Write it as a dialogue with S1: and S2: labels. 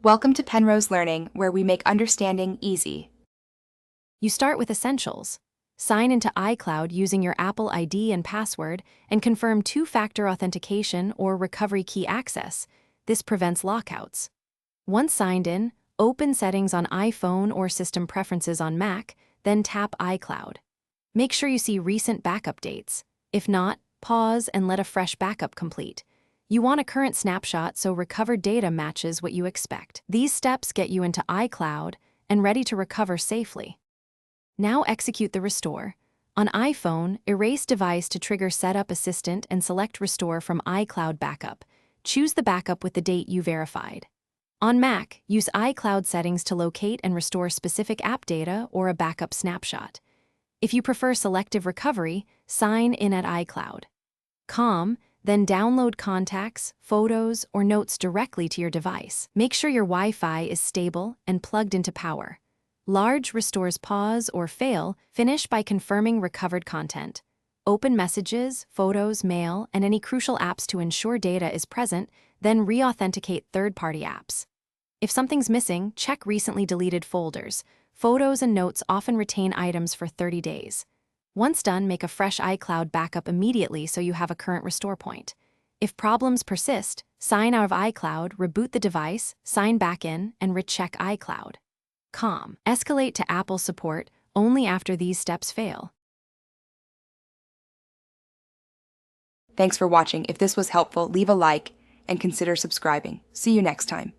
S1: Welcome to Penrose Learning, where we make understanding easy.
S2: You start with essentials. Sign into iCloud using your Apple ID and password and confirm two-factor authentication or recovery key access. This prevents lockouts. Once signed in, open Settings on iPhone or System Preferences on Mac, then tap iCloud. Make sure you see recent backup dates. If not, pause and let a fresh backup complete. You want a current snapshot so recovered data matches what you expect. These steps get you into iCloud and ready to recover safely. Now execute the restore. On iPhone, erase device to trigger Setup Assistant and select Restore from iCloud Backup. Choose the backup with the date you verified. On Mac, use iCloud settings to locate and restore specific app data or a backup snapshot. If you prefer selective recovery, sign in at iCloud.com, then download contacts, photos, or notes directly to your device. Make sure your Wi-Fi is stable and plugged into power. Large restores pause or fail, finish by confirming recovered content. Open messages, photos, mail, and any crucial apps to ensure data is present, then re-authenticate third-party apps. If something's missing, check recently deleted folders. Photos and notes often retain items for 30 days. Once done, make a fresh iCloud backup immediately so you have a current restore point. If problems persist, sign out of iCloud, reboot the device, sign back in, and recheck iCloud.com. Escalate to Apple support only after these steps fail.
S1: Thanks for watching. If this was helpful, leave a like and consider subscribing. See you next time.